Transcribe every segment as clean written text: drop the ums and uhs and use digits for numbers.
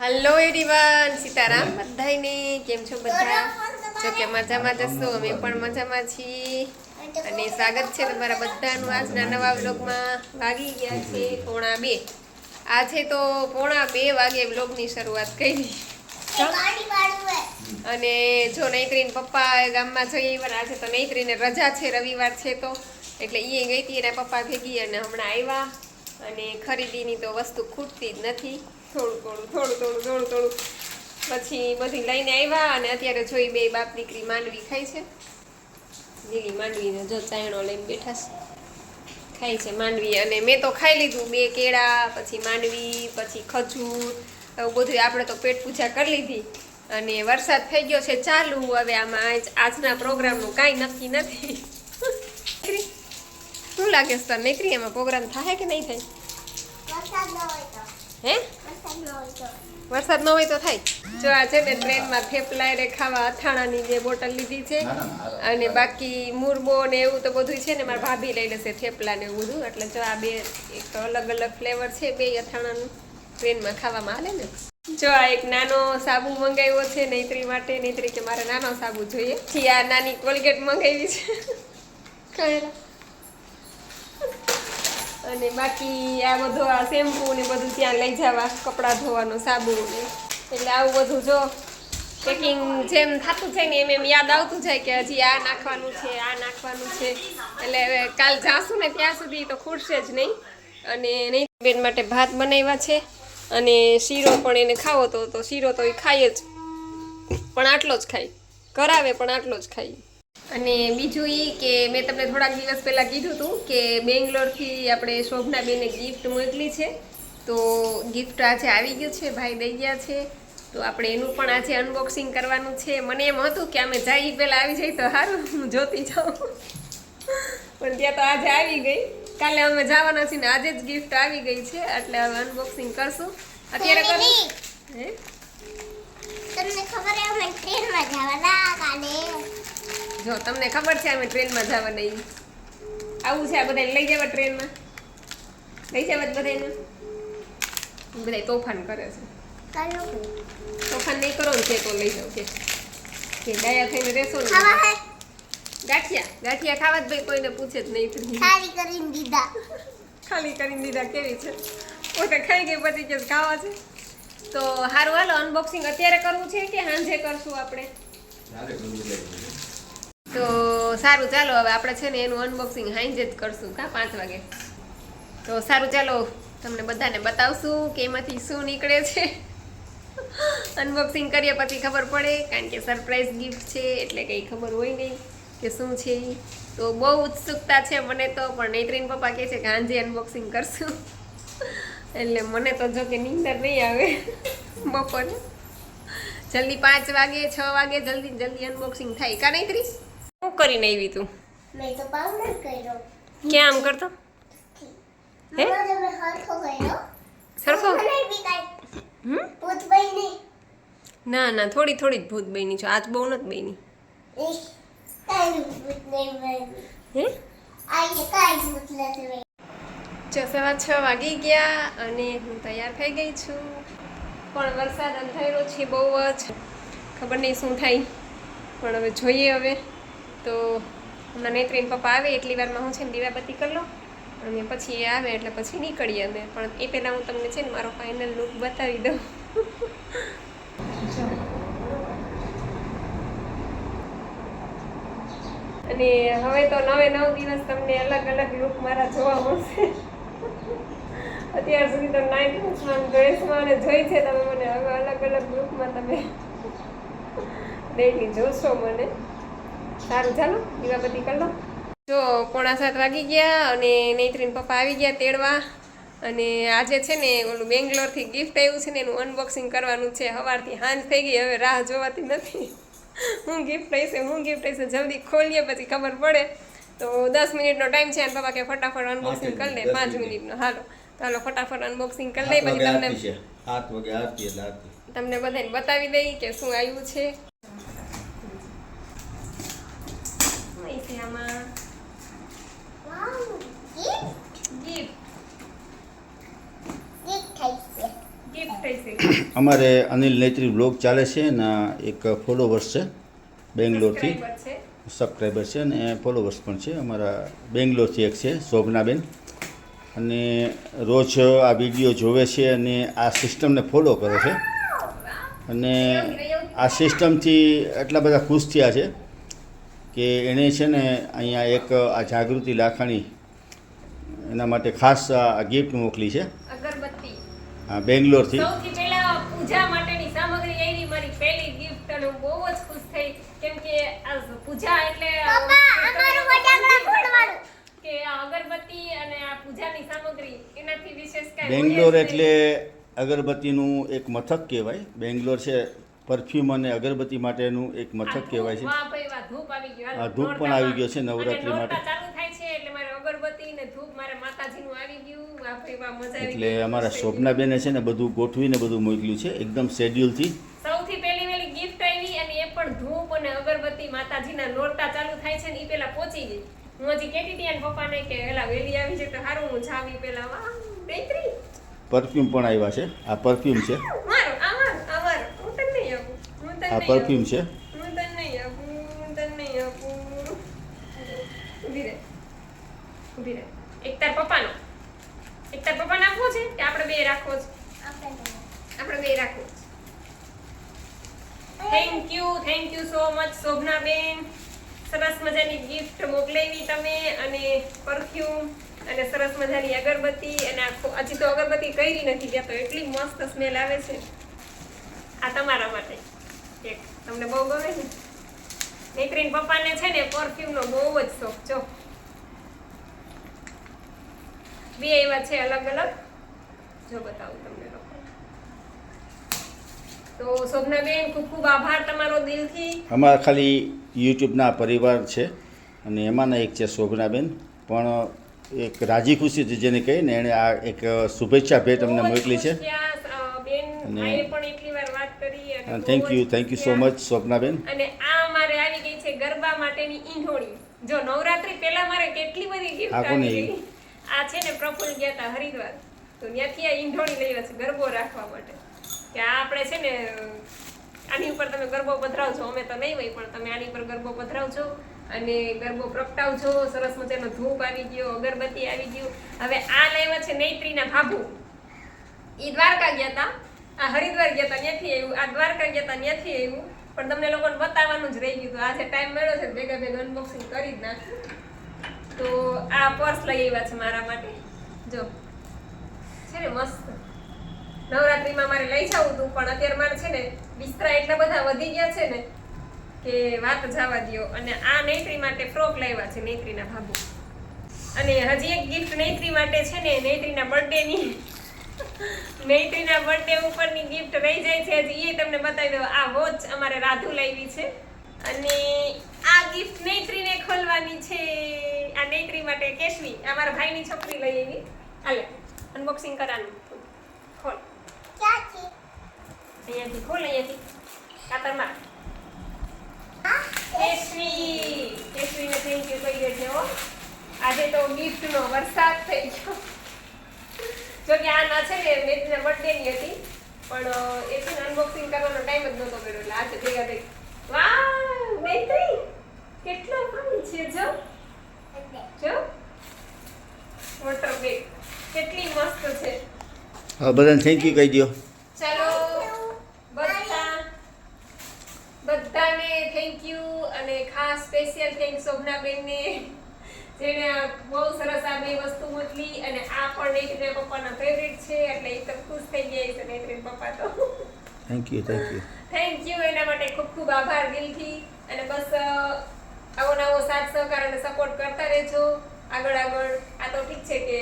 Hello everyone, Sitaram બધાને. કેમ છો બધા? જો કે મજામાં જશો, અમે પણ મજામાં છીએ. અને સ્વાગત છે તમારા બધાનું આજના નવા વ્લોગમાં. વાગી ગયા છે 1:45. આજે તો 1:45 વાગે વ્લોગની શરૂઆત કરી. અને જો નૈત્રીન પપ્પા ગામમાં જઈ આજે તો નૈત્રીને રજા છે, રવિવાર છે તો એટલે એ ગઈ હતી એના પપ્પા ભેગી અને હમણાં આવ્યા. અને ખરીદીની તો વસ્તુ ખૂટતી જ નથી. થોડું પછી બધી લઈને આવ્યા. અને અત્યારે જોઈ બે બાપ દીકરી માંડવી ખાય છે. લીલી માંડવીને જો ચાયણો લઈને બેઠા છે, ખાય છે માંડવી. અને મેં તો ખાઈ લીધું 2 કેળા, પછી માંડવી, પછી ખજૂર, એવું બધું આપણે તો પેટ પૂજા કરી લીધી. અને વરસાદ થઈ ગયો છે ચાલુ. હવે આમાં આજના પ્રોગ્રામનું કાંઈ નક્કી નથી. શું લાગે છે તને નૈત્રી, એમાં પ્રોગ્રામ થાય કે નહીં થાય? હે વરસાદ ન હોય તો થાય. જો આ છે ને ટ્રેનમાં થેપલા રે ખાવા અથાણાની જે બોટલ લીધી છે. અને બાકી મુરબો ને એવું તો બધું છે ને મારા ભાભી લઈ લેશે, થેપલા ને એવું બધું. એટલે જો આ બે એક અલગ અલગ ફ્લેવર છે બે અથાણાનું, ટ્રેનમાં ખાવામાં હાલે ને. જો આ એક નાનો સાબુ મંગાવ્યો છે નૈત્રી માટે. નૈત્રી કે મારે નાનો સાબુ જોઈએ. પછી આ નાની કોલગેટ મંગાવી છે કહેલા. અને બાકી આ બધું આ શેમ્પુ ને બધું ત્યાં લઈ જવા, કપડાં ધોવાનો સાબુ ને. એટલે આવું બધું જો પેકિંગ જેમ થતું જાય ને એમ યાદ આવતું જાય કે હજી આ નાખવાનું છે, આ નાખવાનું છે. એટલે હવે કાલ જાશું ને ત્યાં સુધી તો ખૂટશે જ નહીં. અને નહીં બેન માટે ભાત બનાવ્યા છે. અને શીરો પણ એને ખાવો તો શીરો તો એ ખાય જ, પણ આટલો જ ખાય. કરાવે પણ આટલો જ ખાય. અને બીજું એ કે મેં તમને થોડાક દિવસ પહેલાં કીધું હતું કે બેંગ્લોરથી આપણે શોભનાબેને ગિફ્ટ મોકલી છે. તો ગિફ્ટ આજે આવી ગયું છે, ભાઈ દઈ ગયા છે. તો આપણે એનું પણ આજે અનબોક્સિંગ કરવાનું છે. મને એમ હતું કે અમે જઈએ પહેલાં આવી જાય તો સારું, હું જોતી જાઉં. પણ ત્યાં તો આજે આવી ગઈ. કાલે અમે જવાના છીએ ને આજે જ ગિફ્ટ આવી ગઈ છે. એટલે હવે અનબોક્સિંગ કરશું. અત્યારે કરું હે? તમને ખબર છે અમે ટ્રેનમાં જવાના કાલે? જો તમને ખબર છે અમે ટ્રેનમાં જવાના. આવું છે આ બધાને લઈ જવા ટ્રેનમાં, લઈ જવા જ બધાને. બધા તોફાન કરે છે. તોફાન નહીં કરો ને તો લઈ જાવ કે ડાયા થઈને રહેશો ને. ગાંઠિયા ખાવા જ ભાઈ કોઈને પૂછે જ નહીં. ખાલી કરીને દીધા. ખાલી કરીને દીધા કેવી છે? પોતે ખાઈ ગઈ પછી કે ખાવા છે. તો સારું હાલો અનબોક્સિંગ અત્યારે કરવું છે કે સાંજે કરશું આપણે? તો સારું ચાલો હવે આપણે છે ને એનું અનબોક્સિંગ સાંજે જ કરશું કા 5 વાગે. તો સારું ચાલો તમને બધાને બતાવશું કે એમાંથી શું નીકળે છે. અનબોક્સિંગ કરીએ પછી ખબર પડે, કારણ કે સરપ્રાઈઝ ગિફ્ટ છે એટલે કંઈ ખબર હોય નહીં કે શું છે. તો બહુ ઉત્સુકતા છે મને તો. પણ નૈત્રીન પપ્પા કહે છે કે સાંજે અનબોક્સિંગ કરશું. એટલે મને તો જો કે નીંદર નહીં આવે બપોરે. જલ્દી 5 વાગે 6 વાગે જલ્દી અનબોક્સિંગ થાય કા નૈત્રી? શું કરીને આવી તું? મેં તો પાવડર કર્યો. ક્યાં આમ કરતો હે? હવે હરખો કર્યો. સરખો ભૂત બની. ના થોડી જ ભૂત બની છો. આજ બહુ નથી બની. કાઈ ભૂત નહીં બની. હે આઈએ કાઈ ભૂત નથી બની. 6:15 વાગી ગયા અને હું તૈયાર થઈ ગઈ છું. પણ વરસાદ અંધારો છે બહુ જ. ખબર નહીં શું થાય, પણ હવે જોઈએ. હવે તો હમણાં નૈત્રીન પપ્પા આવે એટલી વારમાં હું છે ને દીવાબત્તી કરી લો. અને પછી એ આવે એટલે પછી નીકળીએ અમે. પણ એ પહેલાં હું તમને છે ને મારો ફાઇનલ લુક બતાવી દઉં. અને હવે તો 9 દિવસ તમને અલગ અલગ લુક મારા જોવા મળશે. અત્યાર સુધી તો નાઇટમાં ડ્રેસમાં અને જોઈ છે તમે મને. હવે અલગ અલગ લુકમાં તમે ડેલી જોશો મને. સારું ચાલો દીવાબત્તી કરી લો. જો 6:45 વાગી ગયા અને નૈત્રીન પપ્પા આવી ગયા તેડવા. અને આજે છે ને ઓલું બેંગ્લોરથી ગિફ્ટ આવ્યું છે ને એનું અનબોક્સિંગ કરવાનું છે. સવારથી સાંજ થઈ ગઈ, હવે રાહ જોવાતી નથી. હું ગિફ્ટ હશે જલ્દી ખોલીએ પછી ખબર પડે. તો 10 મિનિટનો ટાઈમ છે અને પપ્પા કે ફટાફટ અનબોક્સિંગ કરી લે. 5 મિનિટનો. હાલો ફટાફટ અનબોક્સિંગ કરી લઈ. પછી તમને બધાને બતાવી દઈ કે શું આવ્યું છે. આમાં ગિફ્ટ થઈ છે. અમારે અનિલ નેત્રી બ્લોગ ચાલે છે ને એક ફોલોવર્સ છે બેંગ્લોરથી, સબસ્ક્રાઇબર છે. સબસ્ક્રાઈબર છે અને ફોલોવર્સ પણ છે. અમારા બેંગ્લોરથી એક છે શોભનાબેન, અને રોજ આ વિડીયો જોવે છે અને આ સિસ્ટમને ફોલો કરે છે. અને આ સિસ્ટમથી એટલા બધા ખુશ થયા છે કે એણે છે ને અહીંયા એક આ જાગૃતિ લાખાણી એના માટે ખાસ આ ગિફ્ટ મોકલી છે અગરબત્તી બેંગ્લોરથી. સૌથી પહેલા પૂજા માટેની સામગ્રી આવી મારી પહેલી ગિફ્ટ અને હું બહુ જ ખુશ થઈ કેમ કે આ પૂજા એટલે પપ્પા અમારું ફટાકડા ફોડવાનું. કે આ અગરબત્તી અને આ પૂજાની સામગ્રી એનાથી વિશેષ કાંઈ બેંગ્લોર હોય જ એટલે અગરબત્તીનું એક મથક કહેવાય. બેંગ્લોર છે પરફ્યુમ અને અગરબત્તી માટેનું એક નહીં. મથક કહેવાય છે. વાહ ભાઈ વાહ, ધૂપ આવી ગયો. આ ધૂપ પણ આવી ગયો છે નવરાત્રી અને માટે. નોરતા ચાલુ થાય છે એટલે મારે અગરબત્તી ને ધૂપ મારે માતાજીનું આવી ગયું. વાહ ભાઈ વાહ, મજા આવી એટલે ગઈ. અમારા શોભનાબેને છે ને બધું ગોઠવીને બધું મોકલ્યું છે એકદમ શેડ્યુલથી. સૌથી પહેલી વેલી ગિફ્ટ આવી અને એ પણ ધૂપ અને અગરબત્તી માતાજીના નોરતા ચાલુ થાય છે ને ઈ પેલા પહોંચી ગઈ. હું હજી કહેતી હતી એના પપ્પાને કે એલા વેલી આવી છે તો સારું હું જાવી પેલા. વાહ બેતરી. પરફ્યુમ પણ આવ્યા છે. આ પરફ્યુમ છે, મારો આવાર હું તને નહીં આપું. હું તને આ નહીં પરફ્યુમ છે. આપું. હું તને નહીં આપું. હું તને નહીં આપું. ઊભી રહે. ઊભી રહે. એક તાર પપ્પાનો આપવો છે કે આપણે બે રાખવો છે? આપણે બે રાખવો છે. થેન્ક યુ સો મચ શોભનાબેન. સરસ મજાની ગિફ્ટ મોકલાવી તમે અને પરફ્યુમ અને સરસ મજાની અગરબત્તી અને હજી તો અગરબત્તી કરી નથી ત્યાં તો એટલી મસ્ત સ્મેલ આવે છે. આ તમારા માટે એક તમને બહુ ગમે ને. નેત્રીન પપ્પાને છે ને પરફ્યુમનો બહુ જ શોખ. જો બે એવા છે અલગ અલગ, જો બતાવું તમને લોકો. તો શોભનાબેન ખૂબ ખૂબ આભાર તમારો દિલથી. અમારા ખાલી યુટ્યુબના પરિવાર છે અને એમાંના એક છે શોભનાબેન, પણ એક રાજી ખુશી જેને કહીએ ને એણે આ એક શુભેચ્છા ભેટ અમને મોકલી છે. બેન અને ભાઈએ પણ એટલી વાર વાત કરી અને થેન્ક બહુ જ યુ સો મચ શોભનાબેન. અને આ મારે આવી ગઈ છે ગરબા માટેની ઈંઢોળી. જો નવરાત્રી પહેલા મારે કેટલી બધી ગિફ્ટ આ કોને આવી ગઈ. આ છે ને પ્રફુલ ગયા હતા હરિદ્વાર, તો ત્યાંથી આ ઈંઢોળી લઈ આવ્યા છે ગરબો રાખવા માટે. કે આ આપણે છે ને આની ઉપર તમે ગરબો પધરાવજો. અમે તો નહીં હોય પણ તમે આની ઉપર ગરબો પધરાવજો અને ગરબો પ્રગટાવજો. સરસ મજાનો ધૂપ આવી ગયો, અગરબત્તી આવી ગયું. હવે આ લાવ્યા છે નૈત્રીના ભાભુ. ઈ દ્વારકા ગયા હતા, આ હરિદ્વાર ગયા હતા ત્યાંથી આવ્યું, આ દ્વારકા ગયા હતા ત્યાંથી આવ્યું. પણ તમને લોકોને બતાવવાનું જ રહી ગયું. તો આજે ટાઈમ મળ્યો છે ભેગા ભેગા અનબોક્સિંગ કરી જ નાખ્યું. તો આ પર્સ લઈ આવ્યા છે મારા માટે. જો છે ને મસ્ત. નવરાત્રીમાં મારે લઈ જવું હતું પણ અત્યારે મારે છે ને બિસ્તરા એટલા બધા વધી ગયા છે ને કે વાત જવા દ્યો. અને આ નૈત્રી માટે ફ્રોક લાવ્યા છે નૈત્રીના ભાભુ. અને હજી એક ગિફ્ટ નૈત્રી માટે છે ને નૈત્રીના બર્થડેની નૈત્રીના બર્થડે ઉપરની ગિફ્ટ રહી જાય છે. હજી એ તમને બતાવી દઉં. આ વોચ અમારે રાધુ લાવી છે અને આ ગિફ્ટ નૈત્રીને ખોલવાની છે. આ નૈત્રી માટે કેશવી, અમારા ભાઈની છોકરી લઈ આવી. હાલે અનબોક્સિંગ કરવાનું. ખોલ ક્યાંથી? અહીંયાથી ખોલ, અહીંયાથી કાતર માર. કેશવીને થેન્ક યુ કહી દેજે હો. આજે તો ગિફ્ટનો વરસાદ થઈ ગયો. જો કે આ ના છે ને નૈત્રીના બર્થડેની હતી પણ એ છે ને અનબોક્સિંગ કરવાનો ટાઈમ જ નહોતો મળ્યો એટલે આજે ભેગા થઈ. વાહ નૈત્રી કેટલો ફાઇન છે. જો વોટર બેગ કેટલી મસ્ત છે. હવે બધાને થેન્ક યુ કહી દો. ચાલો બધાને થેન્ક યુ અને ખાસ સ્પેશિયલ થેન્ક શોભનાબેનને જેને બહુ સરસ આ બે વસ્તુ મોકલી. અને આ પણ નૈત્રીના પપ્પાના ફેવરિટ છે એટલે એ તો ખુશ થઈ ગયા છે નૈત્રીના પપ્પા તો. થેન્ક યુ એના માટે ખૂબ ખૂબ આભાર દિલથી. અને બસ આવો નવો સાથ સહકાર અને સપોર્ટ કરતા રહેજો આગળ. આ તો ઠીક છે કે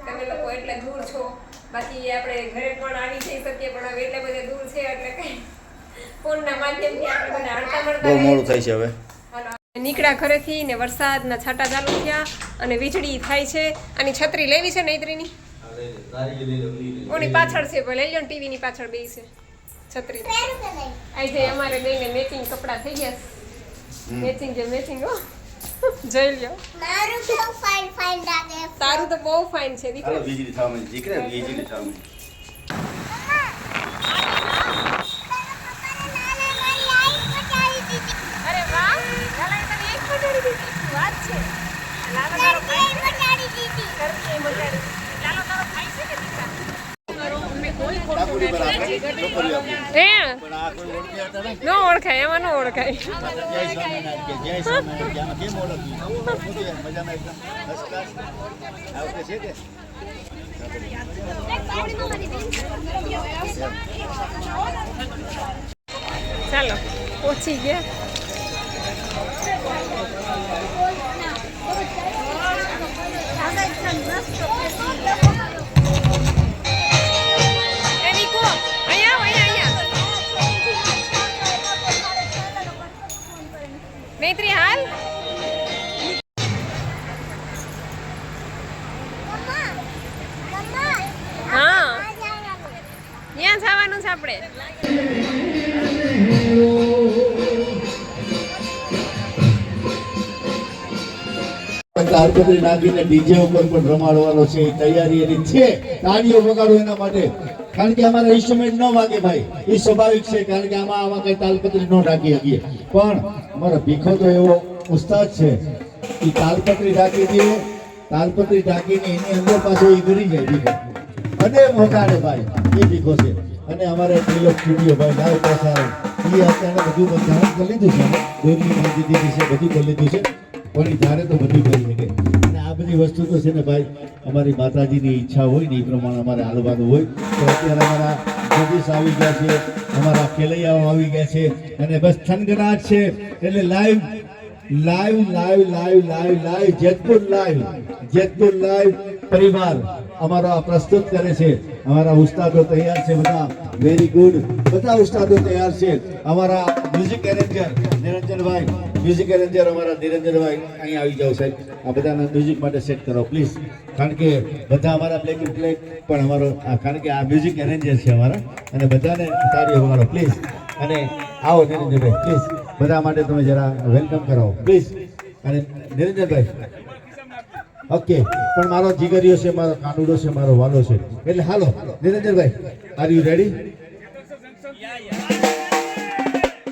તમે લોકો એટલે દૂર છો, બાકી આપણે ઘરે પણ આવી જઈ શકીએ પણ હવે એટલે બધે દૂર છે એટલે કઈ ફોનના માધ્યમથી આપણે બધા હળતા મળતા બહુ મોડું થાય છે હવે. નીકળ્યા ઘરેથી ને વરસાદના છાંટા ચાલુ થયા અને વીજળી થાય છે. આની છત્રી લેવી છે નૈત્રીની? ઓની પાછળ છે, લઈ લો ને. ટીવીની પાછળ બે છે છત્રી. આજે અમારે બેને મેચિંગ કપડાં થઈ ગયા. મેચિંગ જે મેચિંગ હો જોઈ લ્યો. મારું તો ફાઇન લાગે. તારું તો બહુ ફાઇન છે દીકરા. વીજળી થવા માંડી દીકરા, વીજળી થવા માંડી. પણ આ કોઈ ઓળખે હતા નહીં. ન ઓળખાય, એમાં ન ઓળખાય. જય સ્વામિનારાયણ કે જય સ્વામિનારાયણ કે આમાં કેમ ઓળખ્યું? શું છે? મજામાં એકદમ ફર્સ્ટ ક્લાસ. આ વખતે છે કે ચાલો પહોંચી ગયા. એ નિકો, અહીંયા આવ, અહીંયા. મૈત્રી હાલ. હા, ત્યાં જવાનું છે આપણે. તાલપત્રી નાખીને ડીજે ઉપર પણ રમાડવાનો છે. એ તૈયારી એની છે. તાળીઓ વગાડો એના માટે. કારણ કે અમારા ઇન્સ્ટ્રુમેન્ટ ન વાગે ભાઈ, એ સ્વાભાવિક છે. કારણ કે આમાં કઈ તાલપત્રી ન ઢાંકી શકીએ. પણ અમારો ભીખો તો એવો ઉસ્તાદ છે કે તાલપત્રી ઢાંકી દે, તાલપત્રી ઢાંકીને એની અંદર પાછો એ ગરી જાય ભીખો અને વગાડે ભાઈ. એ ભીખો છે. અને અમારે ટ્રેલર સ્ટુડિયો ભાઈ લાઈવ પ્રસારણ એ અત્યારે બધું બંધારણ કરી લીધું છે. દોરી બાંધી દીધી છે, બધું કરી લીધું છે. પણ એ ધારે તો બધું કરી શકે. અને આ બધી વસ્તુ તો છે ને ભાઈ, અમારી માતાજીની ઈચ્છા હોય ને એ પ્રમાણે અમારે હાલવાનું હોય. તો અત્યારે અમારા જજીસ આવી ગયા છે, અમારા ખેલૈયાઓ આવી ગયા છે, અને બસ થનગનાટ છે. એટલે લાઈવ જેતપુર લાઈવ પરિવાર અમારો આ પ્રસ્તુત કરે છે. અમારા ઉસ્તાદો તૈયાર છે, બધા વેરી ગુડ. બધા ઉસ્તાદો તૈયાર છે. અમારા મ્યુઝિક એરેન્જર નિરંજનભાઈ, મ્યુઝિક એરેન્જર અમારા નિરંજનભાઈ અહીંયા આવી જાઓ સાહેબ. આ બધાના મ્યુઝિક માટે સેટ કરો પ્લીઝ. કારણ કે બધા અમારા બ્લેક એન્ડ બ્લેક પણ અમારો કારણ કે આ મ્યુઝિક એરેન્જર છે અમારા. અને બધાને તાળીઓ વગાડો પ્લીઝ. અને આવો નિરંજનભાઈ પ્લીઝ, બધા માટે તમે જરા વેલકમ કરાવો પ્લીઝ. અને નિરંજનભાઈ ઓકે, પણ મારો જીગરીઓ છે, મારો કાનુડો છે, મારો વાલો છે. એટલે હાલો નિરંજનભાઈ, આર યુ રેડી?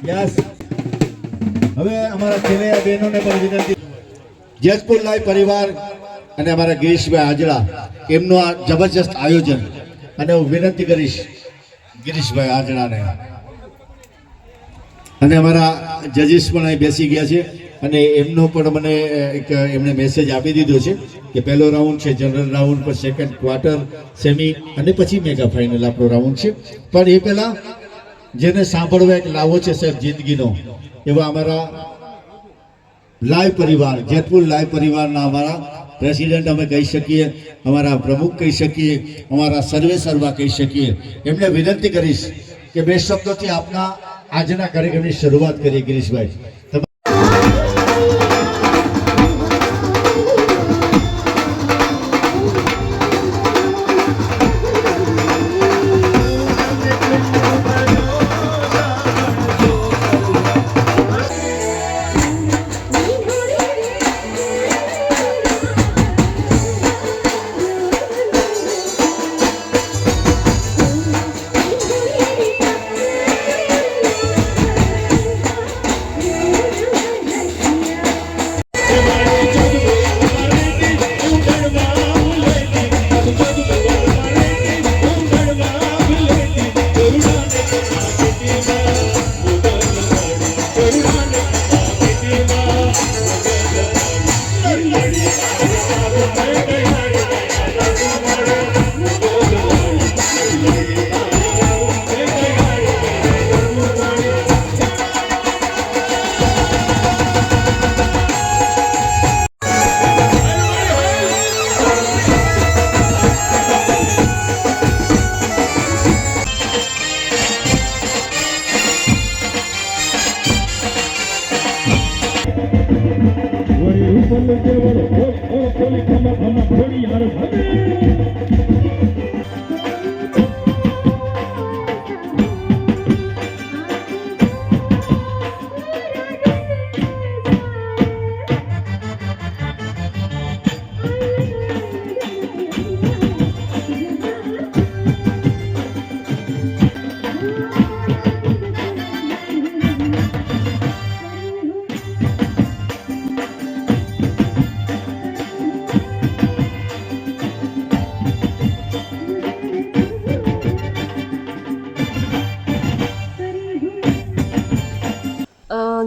યસ. હવે અમારા ખેલૈયા બહેનોને પણ વિનંતી, જેતપુર લાઈવ પરિવાર અને અમારા ગિરીશભાઈ હાજરા એમનું આ જબરજસ્ત આયોજન. અને હું વિનંતી કરીશ ગિરીશભાઈ હાજરાને, અને અમારા જજીસ પણ અહીં બેસી ગયા છે. અને એમનો પણ મને એક એમણે મેસેજ આપી દીધો છે કે પહેલો રાઉન્ડ છે જનરલ રાઉન્ડ, પર સેકન્ડ ક્વાર્ટર, સેમી અને પછી મેગા ફાઇનલ આપણો રાઉન્ડ છે. પણ એ પહેલા જેને સાંભળવા એક લાવો છે સાહેબ જિંદગીનો, એવા અમારા લાઈવ પરિવાર, જેતપુર લાઈવ પરિવારના અમારા પ્રેસિડેન્ટ અમે કહી શકીએ, અમારા પ્રમુખ કહી શકીએ, અમારા સર્વે સર્વા કહી શકીએ. એમને વિનંતી કરીશ કે બે શબ્દોથી આપના આજના કાર્યક્રમની શરૂઆત કરીએ. ગિરીશભાઈ,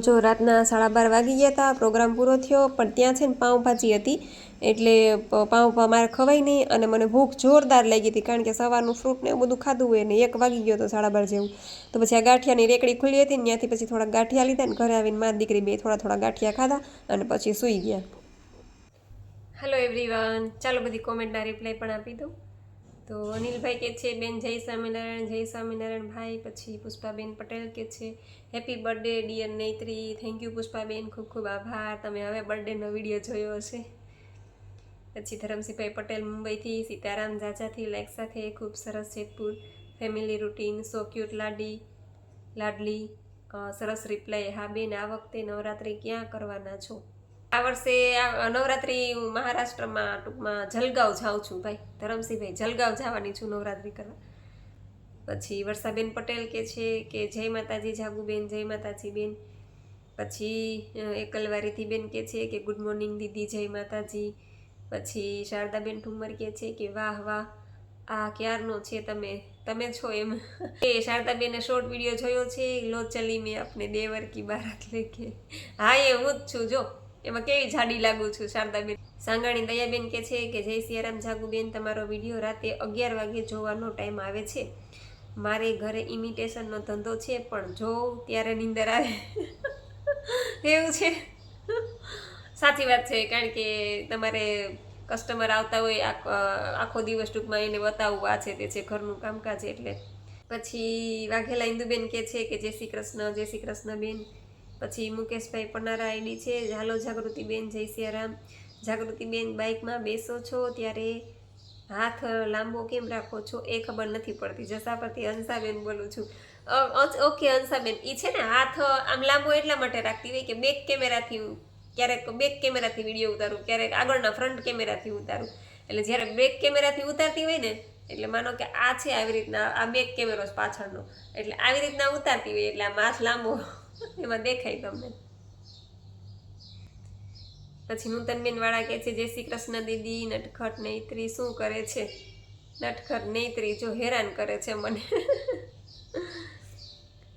જો રાતના 12:30 વાગી ગયા હતા, પ્રોગ્રામ પૂરો થયો, પણ ત્યાં છે ને પાઉંભાજી હતી એટલે પાઉં મારે ખવાય નહીં અને મને ભૂખ જોરદાર લાગી હતી કારણ કે સવારનું ફ્રૂટ ને એવું બધું ખાધું હોય ને 1 વાગી ગયો તો 12:30 જેવું. તો પછી આ ગાંઠિયાની રેકડી ખુલ્લી હતી ને ત્યાંથી પછી થોડાક ગાંઠિયા લીધા ને ઘરે આવીને મારી દીકરી બે થોડા ગાંઠિયા ખાધા અને પછી સૂઈ ગયા. હેલો એવરીવન, ચાલો બધી કોમેન્ટના રિપ્લાય પણ આપી દઉં. તો અનિલભાઈ કે છે બેન જય સ્વામિનારાયણ ભાઈ. પછી પુષ્પાબેન પટેલ કે છે happy birthday dear Netri. Thank you પુષ્પાબેન, ખૂબ ખૂબ આભાર, તમે હવે બર્થડેનો વિડીયો જોયો હશે. પછી ધરમસિંહભાઈ પટેલ મુંબઈથી, સીતારામ જાજાથી લાઈક સાથે, ખૂબ સરસ Jetpur, family routine, so cute લાડલી, સરસ રિપ્લાય. હા બેન, આ વખતે નવરાત્રિ ક્યાં કરવાના છો? આ વર્ષે નવરાત્રિ હું મહારાષ્ટ્રમાં ટૂંકમાં જલગાંવ જાઉં છું ભાઈ ધરમસિંહભાઈ, જલગાંવ જવાની છું નવરાત્રિ કરવા. પછી વર્ષાબેન પટેલ કે છે કે જય માતાજી જાગુબેન, જય માતાજી બેન. પછી એકલવારીથી બેન કે છે કે ગુડ મોર્નિંગ દીદી, જય માતાજી. પછી શારદાબેન ઠુમર કે છે કે વાહ વાહ, આ ક્યારનો છે તમે છો એમ. એ શારદાબેને શોર્ટ વિડીયો જોયો છે, લો ચલી મેં આપને દેવર કી બારાત લેકે. હા એ હું જ છું, જો એમાં કેવી જાડી લાગુ છું શારદાબેન. સાંગાણી દયાબેન કે છે કે જય સિયારામ જાગુબેન, તમારો વિડીયો રાતે 11 વાગે જોવાનો ટાઈમ આવે છે. મારે ઘરે ઇમિટેશનનો ધંધો છે પણ જોઉં ત્યારે નીંદર આવે. એવું છે, સાચી વાત છે, કારણ કે તમારે કસ્ટમર આવતા હોય આખો દિવસ ટૂંકમાં એને બતાવવું આ છે તે છે ઘરનું કામકાજ એટલે. પછી વાઘેલા ઇન્દુબેન કે છે કે જય શ્રી કૃષ્ણ બેન. પછી મુકેશભાઈ પનારા આઈડી છે, હાલો જાગૃતિબેન, જય સિયારામ. જાગૃતિબેન, બાઇકમાં બેસો છો ત્યારે હાથ લાંબો કેમ રાખો છો એ ખબર નથી પડતી. જસાપરથી હંસાબેન બોલું છું. ઓકે હંસાબેન, એ છે ને હાથ આમ લાંબો એટલા માટે રાખતી હોય કે ક્યારેક બેક કેમેરાથી વિડીયો ઉતારું, ક્યારેક આગળના ફ્રન્ટ કેમેરાથી ઉતારું. એટલે જ્યારે બેક કેમેરાથી ઉતારતી હોય ને એટલે માનો કે આ છે આવી રીતના, આ બેક કેમેરો પાછળનો, એટલે આવી રીતના ઉતારતી હોય એટલે આમ હાથ લાંબો એમાં દેખાય તમને. પછી નૂતનબેન વાળા કે છે જય શ્રી કૃષ્ણ દીદી, નટખટ નેત્રી શું કરે છે? નટખટ નેત્રી જો હેરાન કરે છે મને.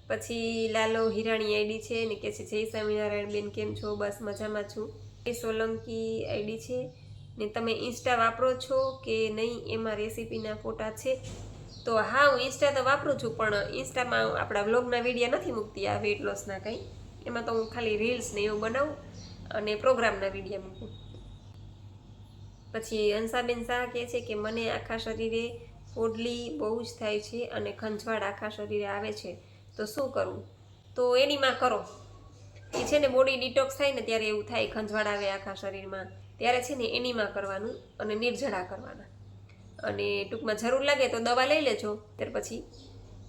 પછી લાલો હિરાણી આઈડી છે ને કે છે જય સ્વામિનારાયણ બેન, કેમ છો? બસ મજામાં છું. સોલંકી આઈડી છે ને તમે ઇન્સ્ટા વાપરો છો કે નહીં? એમાં રેસીપીના ફોટા છે? તો હા, હું ઇન્સ્ટા તો વાપરું છું પણ ઇન્સ્ટામાં આપણા વ્લોગના વિડીયો નથી મૂકતી, આ વેઇટ લોસના કંઈ. એમાં તો હું ખાલી રીલ્સ ને એવું બનાવું અને પ્રોગ્રામના વિડીયો મૂકું. પછી હંસાબેન શાહ કહે છે કે મને આખા શરીરે ફોડલી બહુ જ થાય છે અને ખંજવાળ આખા શરીરે આવે છે, તો શું કરવું? તો એનીમાં કરો. એ છે ને બોડી ડિટોક્સ થાય ને ત્યારે એવું થાય, ખંજવાળ આવે આખા શરીરમાં, ત્યારે છે ને એનીમાં કરવાનું અને નિર્જળા કરવાના. અને ટૂંકમાં જરૂર લાગે તો દવા લઈ લેજો, ત્યાર પછી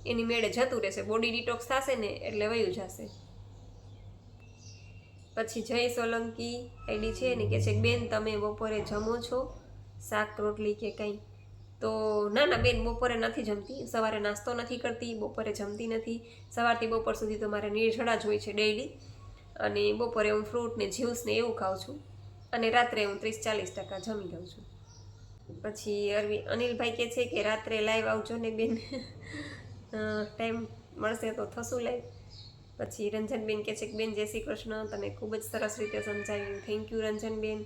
એની મેળે જતું રહેશે, બોડી ડિટોક્સ થશે ને એટલે વયું જશે. પછી જય સોલંકી આઈડી છે ને કે છે બેન તમે બપોરે જમો છો શાક રોટલી કે કંઈ? તો ના બેન, બપોરે નથી જમતી, સવારે નાસ્તો નથી કરતી, બપોરે જમતી નથી. સવારથી બપોર સુધી તો મારે નિર્જળા જ હોય છે ડેઈલી. અને બપોરે હું ફ્રૂટ ને જ્યુસ ને એવું ખાઉં છું અને રાત્રે હું 30-40% જમી લઉં છું. પછી અનિલભાઈ કહે છે કે રાત્રે લાઈવ આવજો ને બેન. ટાઈમ મળશે તો થશું લાઈવ. પછી રંજનબેન કહે છે કે બેન જય શ્રી કૃષ્ણ, તમે ખૂબ જ સરસ રીતે સમજાવ્યું, થેન્ક યુ રંજનબેન.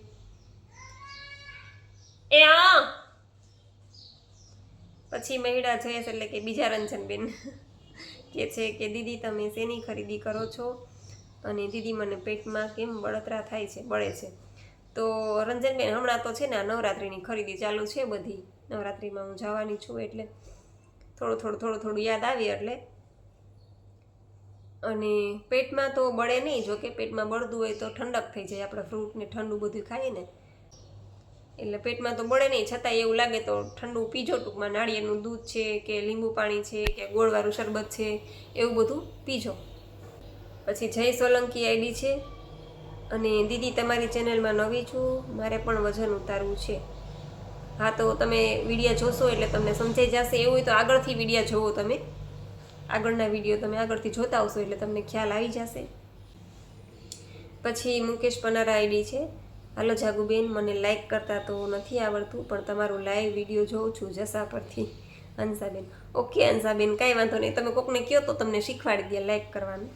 પછી મહિડા જયેશ એટલે કે બીજા રંજનબેન કે છે કે દીદી તમે શેની ખરીદી કરો છો અને દીદી મને પેટમાં કેમ બળતરા થાય છે, બળે છે? તો રંજનબેન હમણાં તો છે ને આ નવરાત્રિની ખરીદી ચાલુ છે બધી, નવરાત્રિમાં હું જવાની છું એટલે થોડું યાદ આવી એટલે. અને પેટમાં તો બળે નહીં, જો કે પેટમાં બળતું હોય તો ઠંડક થઈ જાય, આપણે ફ્રૂટ ને ઠંડુ બધું ખાઈએ ને એટલે પેટમાં તો બળે નહીં, છતાંય એવું લાગે તો ઠંડુ પીજો. ટૂંકમાં નાળિયેરનું દૂધ છે કે લીંબુ પાણી છે કે ગોળવાળું શરબત છે એવું બધું પીજો. પછી જય સોલંકી આઈડી છે અને દીદી તમારી ચેનલમાં નવી છું, મારે પણ વજન ઉતારવું છે. હા, તો તમે વિડીયો જોશો એટલે તમને સમજાઈ જશે. એવું હોય તો આગળથી વિડીયો જોવો, તમે આગળના વિડીયો તમે આગળથી જોતા આવશો એટલે તમને ખ્યાલ આવી જશે. પછી મુકેશ પનારા આઈડી છે, હાલો જાગુબેન, મને લાઈક કરતા તો નથી આવડતું પણ તમારું લાઈવ વિડીયો જોઉં છું જસા પરથી. હંસાબેન, ઓકે હંસાબેન, કાંઈ વાંધો નહીં, તમે કોકને કહો તો તમને શીખવાડી દે લાઈક કરવાનું.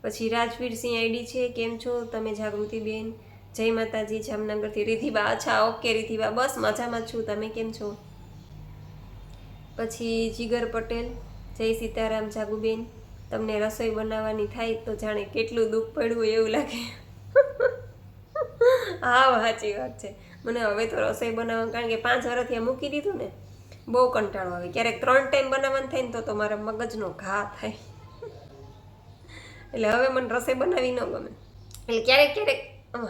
પછી રાજવીરસિંહ આઈડી છે, કેમ છો તમે જાગૃતિબેન? જય માતાજી, જામનગરથી રીધિબા. અચ્છા, ઓકે રીધિબા, બસ મજામાં જ છું, તમે કેમ છો? પછી જીગર પટેલ, જય સીતારામ જાગુબેન. તમને રસોઈ બનાવવાની થાય તો જાણે કેટલું દુઃખ પડ્યું હોય એવું લાગે. હા સાચી વાત છે. મને હવે તો રસોઈ બનાવવા, કારણ કે 5 વર્ષથી આ મૂકી દીધું ને, બહુ કંટાળો આવે. ક્યારેક 3 ટાઈમ બનાવવાનું થાય ને તો મારા મગજનો ઘા થાય. એટલે હવે મને રસોઈ બનાવી ન ગમે. એટલે ક્યારેક ક્યારેક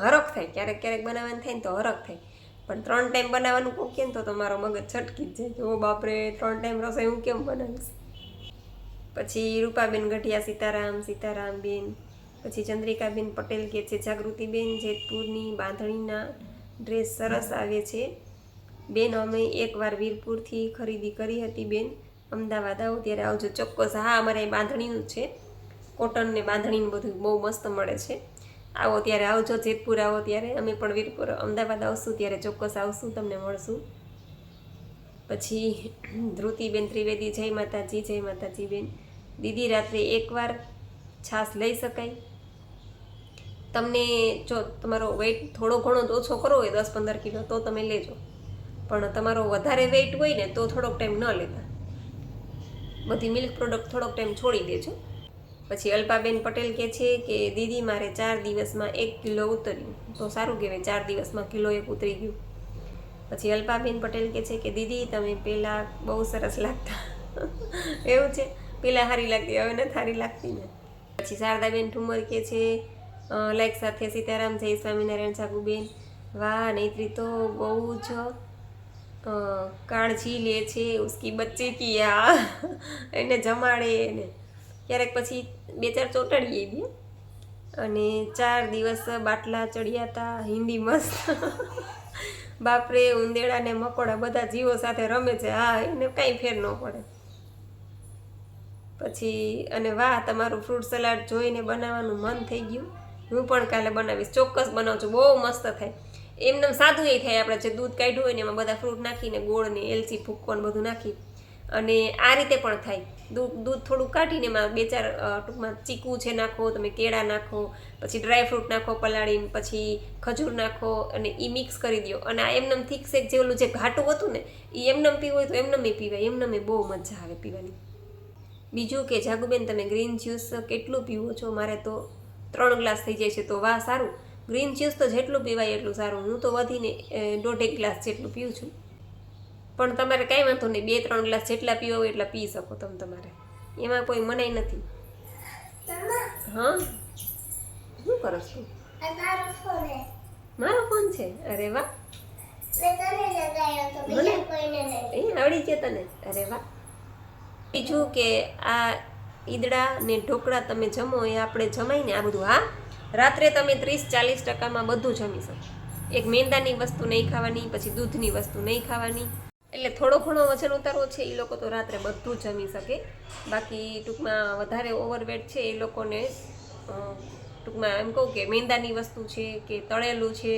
હરખ થાય, ક્યારેક ક્યારેક બનાવવાનું થાય ને તો હરખ થાય, પણ 3 ટાઈમ બનાવવાનું કહું કે ને તો મારો મગજ છટકી જ જાય. ઓ બાપરે, 3 ટાઈમ રસોઈ હું કેમ બનાવીશ? પછી રૂપાબેન ગઢિયા, સીતારામ સીતારામ બેન. પછી ચંદ્રિકાબેન પટેલ કે છે, જાગૃતિબેન જેતપુરની બાંધણીના ડ્રેસ સરસ આવે છે બેન. અમે એકવાર વીરપુરથી ખરીદી કરી હતી બેન. અમદાવાદ આવો ત્યારે આવજો ચોક્કસ. હા, અમારે અહીં બાંધણીનું જ છે, કોટન ને બાંધણીનું બધું બહુ મસ્ત મળે છે. આવો ત્યારે આવજો, જેતપુર આવો ત્યારે. અમે પણ વીરપુર અમદાવાદ આવશું ત્યારે ચોક્કસ આવશું, તમને મળશું. પછી ધ્રુતિબેન ત્રિવેદી, જય માતાજી, જય માતાજી બેન. દીદી રાત્રે એકવાર છાશ લઈ શકાય? તમને જો તમારો વેઇટ થોડો ઘણો ઓછો કરવો હોય, 10-15 કિલો, તો તમે લેજો. પણ તમારો વધારે વેઇટ હોય ને તો થોડોક ટાઈમ ન લેતા. બધી મિલ્ક પ્રોડક્ટ થોડોક ટાઈમ છોડી દેજો. પછી અલ્પાબેન પટેલ કહે છે કે દીદી મારે 4 દિવસમાં 1 કિલો ઉતર્યું. તો સારું કહેવાય, 4 દિવસમાં કિલો 1 ઉતરી ગયું. પછી અલ્પાબેન પટેલ કહે છે કે દીદી તમે પહેલાં બહુ સરસ લાગતા. એવું છે, પહેલાં સારી લાગતી, હવે નથી સારી લાગતી ને. પછી શારદાબેન ઠુમર કહે છે લાઈક સાથે સીતારામ, જય સ્વામિનારાયણ જાગુબેન. વાહ, નૈત્રી તો બહુ જ કાળજી લે છે ઉસકી બચ્ચે કી. આ એને જમાડે એને, ક્યારેક પછી 2-4 ચોટાડીએ બી. અને 4 દિવસ બાટલા ચડ્યા હતા. હિન્દી મસ્ત. બાપરે, ઉંદેડા ને મકોડા બધા જીવો સાથે રમે છે. હા, એને કાંઈ ફેર ન પડે. પછી અને વાહ, તમારું ફ્રૂટ સલાડ જોઈને બનાવવાનું મન થઈ ગયું. હું પણ કાલે બનાવીશ, ચોક્કસ બનાવજો, બહુ મસ્ત થાય. એમને સાદું એ થાય. આપણે જે દૂધ કાઢ્યું હોય ને એમાં બધા ફ્રૂટ નાખીને, ગોળ ને એલચી ભૂક્કો ને બધું નાખી, અને આ રીતે પણ થાય. દૂધ થોડું કાઢીને એમાં 2-4 ટૂંકમાં ચીકુ છે નાખો, તમે કેળા નાખો, પછી ડ્રાય ફ્રૂટ નાખો પલાળીને, પછી ખજૂર નાખો અને એ મિક્સ કરી દો. અને આ એમનેમ થીક શેક જે ઓલું જે ઘાટું હતું ને, એ એમનેમ પીવું હોય તો એમનેમ પીવાય. એમનેમ બહુ મજા આવે પીવાની. બીજું કે જાગુબેન તમે ગ્રીન જ્યુસ કેટલું પીવો છો? મારે તો 3 ગ્લાસ થઈ જાય છે. તો વાહ, સારું. ગ્રીન જ્યુસ તો જેટલું પીવાય એટલું સારું. હું તો વધીને 1.5 ગ્લાસ જેટલું પીવું છું. પણ તમારે કાંઈ વાંધો નહીં, 2-3 ગ્લાસ જેટલા પીવા હોય એટલા પી શકો તમે તમારે, એમાં કોઈ મનાઈ નથી. હા, શું કરો છો? મારો ફોન છે? અરે વાહ, આવડી છે તને? અરે વાહ. બીજું કે આ ઈદડા ને ઢોકળા તમે જમો એ આપણે જમાય ને આ બધું. હા, રાત્રે તમે 30-40% બધું જમી શકો. એક મેંદાની વસ્તુ નહીં ખાવાની, પછી દૂધની વસ્તુ નહીં ખાવાની. એટલે થોડો ઘણો વજન ઉતારવો છે એ લોકો તો રાત્રે બધું જમી શકે. બાકી ટૂંકમાં વધારે ઓવરવેટ છે એ લોકોને ટૂંકમાં એમ કહું કે મેંદાની વસ્તુ છે કે તળેલું છે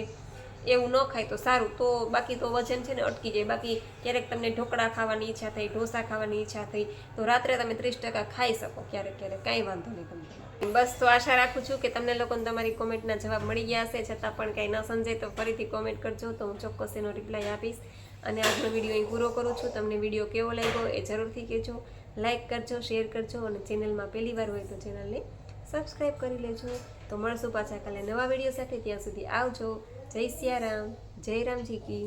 એવું ન ખાય તો સારું. તો બાકી તો વજન છે ને અટકી જાય. બાકી ક્યારેક તમને ઢોકળા ખાવાની ઈચ્છા થઈ, ઢોસા ખાવાની ઈચ્છા થઈ, તો રાત્રે તમે 30% ખાઈ શકો ક્યારેક ક્યારેક, કાંઈ વાંધો નહીં તમને. બસ, તો આશા રાખું છું કે તમને લોકોને તમારી કોમેન્ટના જવાબ મળી ગયા હશે. છતાં પણ કાંઈ ન સમજાય તો ફરીથી કોમેન્ટ કરજો, તો હું ચોક્કસ એનો રિપ્લાય આપીશ. અને આજનો વિડીયો અહીં પૂરો કરું છું. તમને વિડીયો કેવો લાગ્યો એ જરૂરથી કહેજો. લાઇક કરજો, શેર કરજો, અને ચેનલમાં પહેલી વાર હોય તો ચેનલને સબસ્ક્રાઈબ કરી લેજો. તો મળશું પાછા કાલે નવા વિડીયો સાથે. ત્યાં સુધી આવજો. જય સિયારામ, જય રામજી કી.